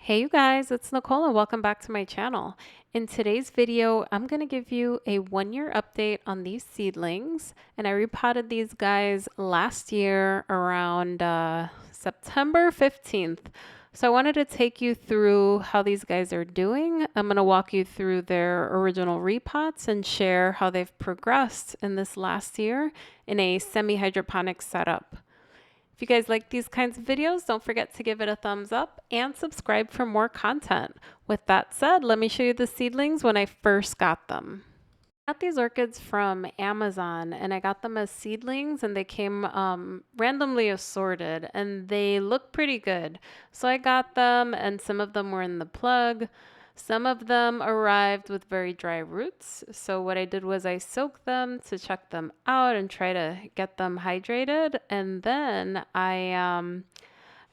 Hey you guys, it's Nicole and welcome back to my channel. In today's video, I'm going to give you a 1-year update on these seedlings, and I repotted these guys last year around September 15th. So I wanted to take you through how these guys are doing. I'm going to walk you through their original repots and share how they've progressed in this last year in a semi-hydroponic setup. If you guys like these kinds of videos, don't forget to give it a thumbs up and subscribe for more content. With that said, let me show you the seedlings when I first got them. I got these orchids from Amazon and I got them as seedlings, and they came randomly assorted and they look pretty good. So I got them and some of them were in the plug. Some of them arrived with very dry roots. So what I did was I soaked them to check them out and try to get them hydrated. And then I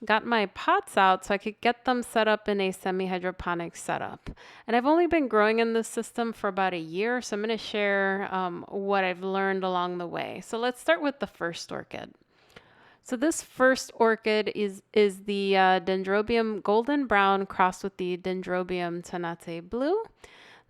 got my pots out so I could get them set up in a semi-hydroponic setup. And I've only been growing in this system for about a year, so I'm going to share what I've learned along the way. So let's start with the first orchid. So this first orchid is the Dendrobium golden brown crossed with the Dendrobium Tannate blue.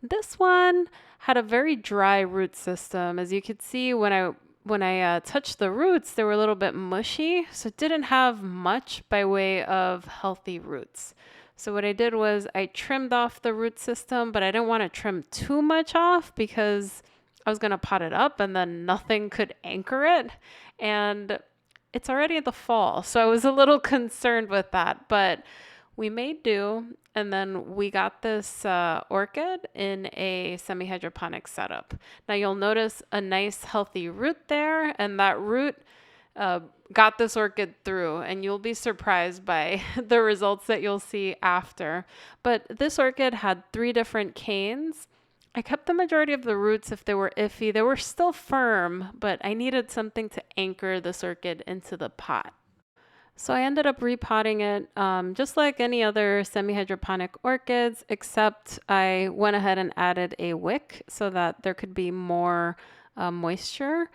This one had a very dry root system. As you could see, when I touched the roots, they were a little bit mushy, so it didn't have much by way of healthy roots. So what I did was I trimmed off the root system, but I didn't want to trim too much off because I was going to pot it up and then nothing could anchor it. And it's already the fall, so I was a little concerned with that, but we made do, and then we got this orchid in a semi-hydroponic setup. Now you'll notice a nice healthy root there, and that root got this orchid through, and you'll be surprised by the results that you'll see after. But this orchid had 3 different canes. I kept the majority of the roots if they were iffy. They were still firm, but I needed something to anchor this orchid into the pot. So I ended up repotting it just like any other semi-hydroponic orchids, except I went ahead and added a wick so that there could be more moisture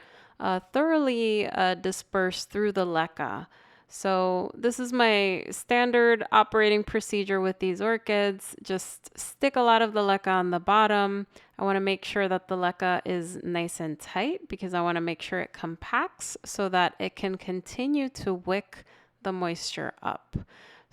thoroughly dispersed through the Leca. So this is my standard operating procedure with these orchids. Just stick a lot of the Leca on the bottom. I want to make sure that the Leca is nice and tight because I want to make sure it compacts so that it can continue to wick the moisture up.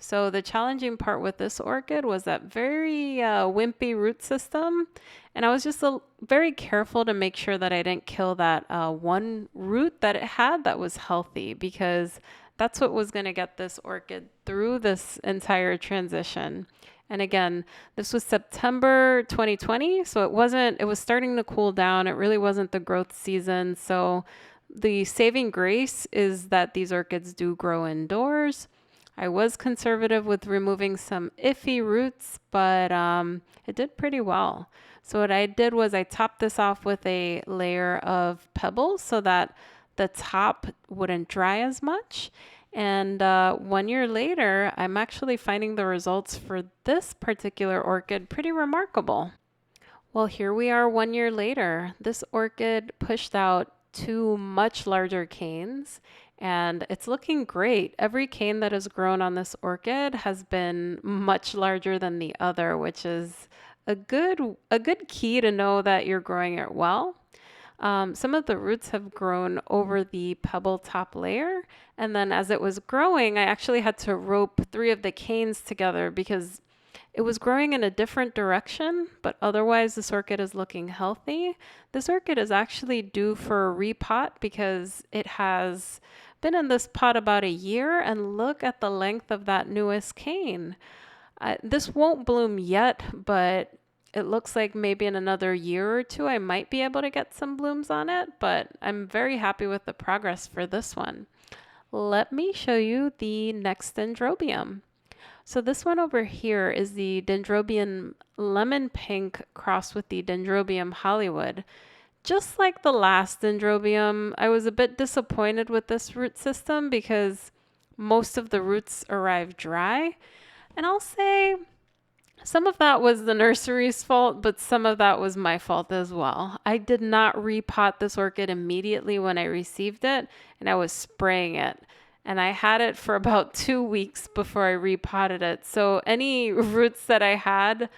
So the challenging part with this orchid was that very wimpy root system, and I was just very careful to make sure that I didn't kill that one root that it had that was healthy, because that's what was going to get this orchid through this entire transition. And again, this was September 2020, so it was starting to cool down. It really wasn't the growth season. So the saving grace is that these orchids do grow indoors. I was conservative with removing some iffy roots, but it did pretty well. So what I did was I topped this off with a layer of pebbles so that the top wouldn't dry as much. And 1 year later, I'm actually finding the results for this particular orchid pretty remarkable. Well, here we are 1 year later. This orchid pushed out 2 much larger canes, and it's looking great. Every cane that has grown on this orchid has been much larger than the other, which is a good key to know that you're growing it well. Some of the roots have grown over the pebble top layer, and then as it was growing, I actually had to rope 3 of the canes together because it was growing in a different direction, but otherwise this orchid is looking healthy. This orchid is actually due for a repot because it has been in this pot about a year, and look at the length of that newest cane. This won't bloom yet, but it looks like maybe in another year or 2 I might be able to get some blooms on it, but I'm very happy with the progress for this one. Let me show you the next Dendrobium. So this one over here is the Dendrobium lemon pink crossed with the Dendrobium Hollywood. Just like the last Dendrobium, I was a bit disappointed with this root system because most of the roots arrived dry. And I'll say some of that was the nursery's fault, but some of that was my fault as well. I did not repot this orchid immediately when I received it, and I was spraying it. and I had it for about 2 weeks before I repotted it. So any roots that I had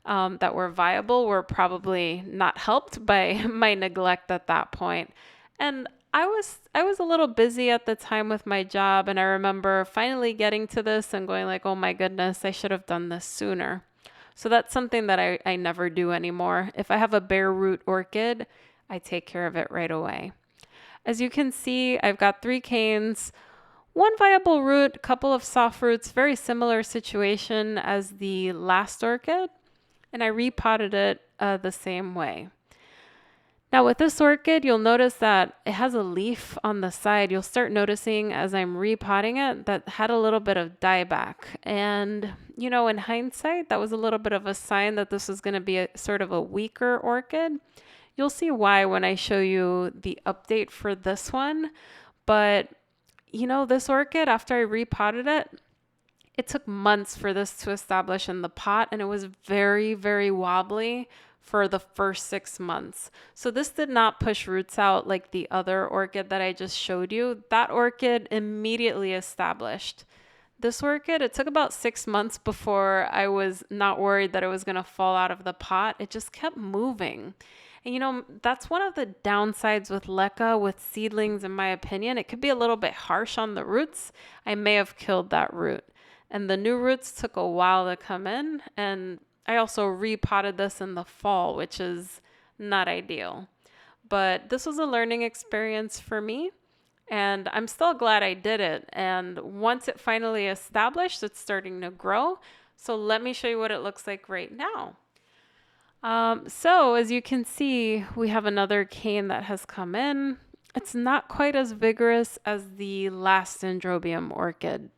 that were viable were probably not helped by my neglect at that point. And I was a little busy at the time with my job, and I remember finally getting to this and going like, oh my goodness, I should have done this sooner. So that's something that I never do anymore. If I have a bare root orchid, I take care of it right away. As you can see, I've got 3 canes, one viable root, a couple of soft roots, very similar situation as the last orchid, and I repotted it the same way. Now with this orchid, you'll notice that it has a leaf on the side. You'll start noticing as I'm repotting it that had a little bit of dieback. And, you know, in hindsight, that was a little bit of a sign that this was going to be a sort of a weaker orchid. You'll see why when I show you the update for this one. But, you know, this orchid, after I repotted it, it took months for this to establish in the pot, and it was very, very wobbly for the first 6 months. So this did not push roots out like the other orchid that I just showed you. That orchid immediately established. This orchid, it took about 6 months before I was not worried that it was going to fall out of the pot. It just kept moving. And you know, that's one of the downsides with Leca, with seedlings, in my opinion. It could be a little bit harsh on the roots. I may have killed that root. And the new roots took a while to come in. And I also repotted this in the fall, which is not ideal. But this was a learning experience for me. And I'm still glad I did it. And once it finally established, it's starting to grow. So let me show you what it looks like right now. So as you can see, we have another cane that has come in. It's not quite as vigorous as the last Dendrobium orchid.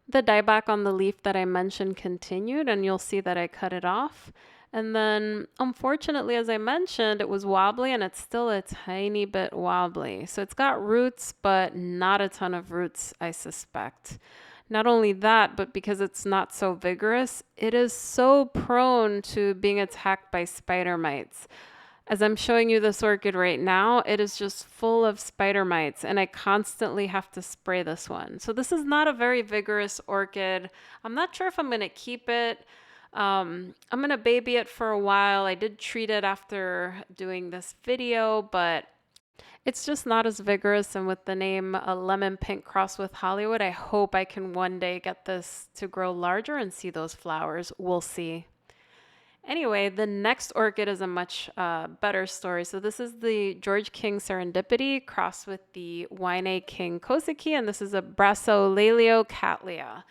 The dieback on the leaf that I mentioned continued, and you'll see that I cut it off. And then, unfortunately, as I mentioned, it was wobbly, and it's still a tiny bit wobbly. So it's got roots, but not a ton of roots, I suspect. Not only that, but because it's not so vigorous, it is so prone to being attacked by spider mites. As I'm showing you this orchid right now, it is just full of spider mites, and I constantly have to spray this one. So this is not a very vigorous orchid. I'm not sure if I'm going to keep it. I'm going to baby it for a while. I did treat it after doing this video, but it's just not as vigorous. And with the name a lemon pink cross with Hollywood, I hope I can one day get this to grow larger and see those flowers. We'll see. Anyway, the next orchid is a much better story. So this is the George King Serendipity crossed with the Wine King Koseki, and this is a Brassolalia cattleya.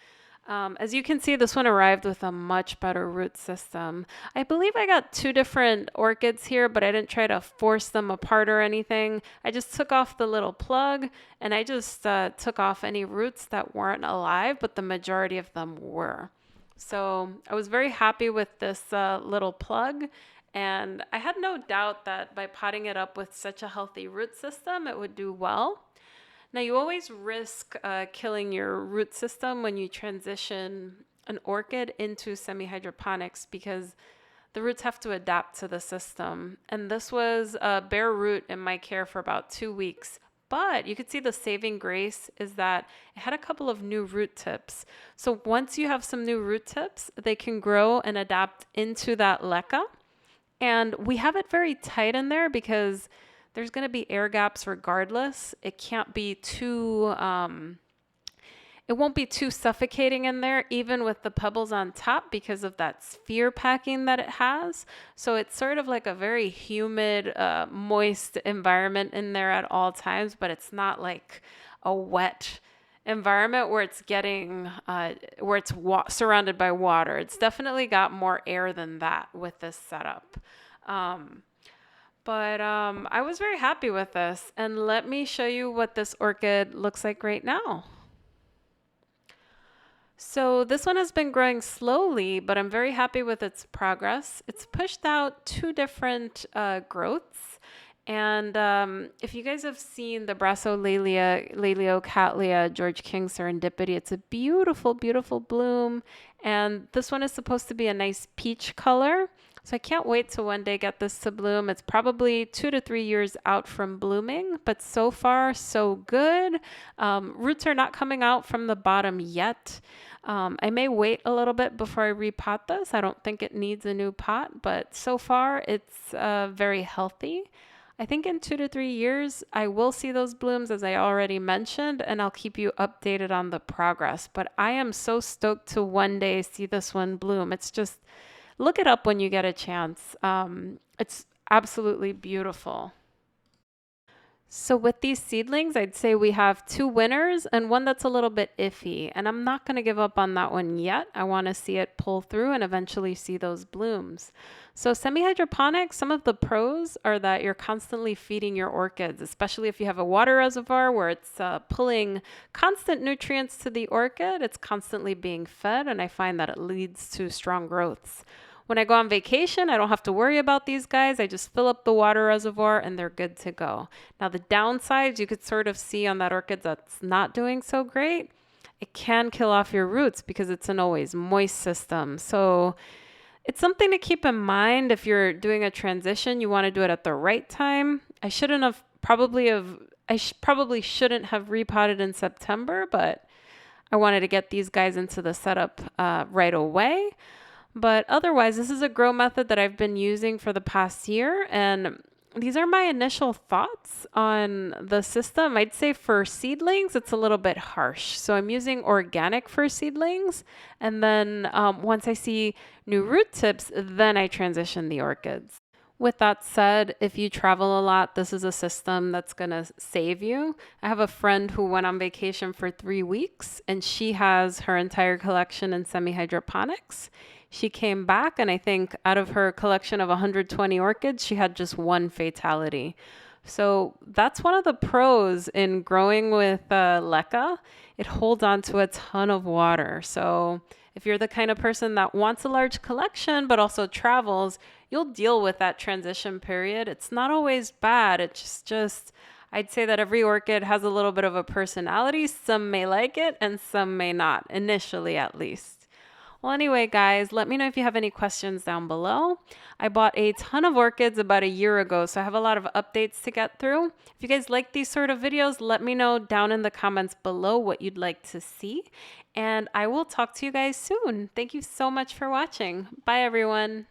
As you can see, this one arrived with a much better root system. I believe I got 2 different orchids here, but I didn't try to force them apart or anything. I just took off the little plug, and I just took off any roots that weren't alive, but the majority of them were. So I was very happy with this little plug, and I had no doubt that by potting it up with such a healthy root system, it would do well. Now, you always risk killing your root system when you transition an orchid into semi-hydroponics because the roots have to adapt to the system. And this was a bare root in my care for about 2 weeks. But you could see the saving grace is that it had a couple of new root tips. So once you have some new root tips, they can grow and adapt into that leca. And we have it very tight in there because there's going to be air gaps regardless. It can't be too, it won't be too suffocating in there, even with the pebbles on top because of that sphere packing that it has. So it's sort of like a very humid, moist environment in there at all times, but it's not like a wet environment where it's getting, where it's surrounded by water. It's definitely got more air than that with this setup. But I was very happy with this. And let me show you what this orchid looks like right now. So this one has been growing slowly, but I'm very happy with its progress. It's pushed out 2 different growths. And if you guys have seen the Brassolalia cattleya George King Serendipity, it's a beautiful, beautiful bloom. And this one is supposed to be a nice peach color. So I can't wait to one day get this to bloom. It's probably 2 to 3 years out from blooming, but so far so good. Roots are not coming out from the bottom yet. I may wait a little bit before I repot this. I don't think it needs a new pot, but so far it's very healthy. I think in 2 to 3 years, I will see those blooms, as I already mentioned, and I'll keep you updated on the progress. But I am so stoked to one day see this one bloom. It's just, look it up when you get a chance. It's absolutely beautiful. So with these seedlings, I'd say we have two winners and one that's a little bit iffy. And I'm not going to give up on that one yet. I want to see it pull through and eventually see those blooms. So semi-hydroponics, some of the pros are that you're constantly feeding your orchids, especially if you have a water reservoir where it's pulling constant nutrients to the orchid. It's constantly being fed, and I find that it leads to strong growths. When I go on vacation, I don't have to worry about these guys. I just fill up the water reservoir and they're good to go. Now, the downsides you could sort of see on that orchid that's not doing so great. It can kill off your roots because it's an always moist system. So it's something to keep in mind if you're doing a transition. You want to do it at the right time. I probably shouldn't have repotted in September, but I wanted to get these guys into the setup right away. But otherwise, this is a grow method that I've been using for the past year, and these are my initial thoughts on the system. I'd say for seedlings, it's a little bit harsh. So I'm using organic for seedlings, and then once I see new root tips, then I transition the orchids. With that said, if you travel a lot, this is a system that's going to save you. I have a friend who went on vacation for 3 weeks, and she has her entire collection in semi-hydroponics. She came back, and I think out of her collection of 120 orchids, she had just one fatality. So that's one of the pros in growing with Leca. It holds on to a ton of water. So if you're the kind of person that wants a large collection but also travels, you'll deal with that transition period. It's not always bad. It's just I'd say that every orchid has a little bit of a personality. Some may like it and some may not, initially at least. Well, anyway, guys, let me know if you have any questions down below. I bought a ton of orchids about a year ago, so I have a lot of updates to get through. If you guys like these sort of videos, let me know down in the comments below what you'd like to see, and I will talk to you guys soon. Thank you so much for watching. Bye, everyone.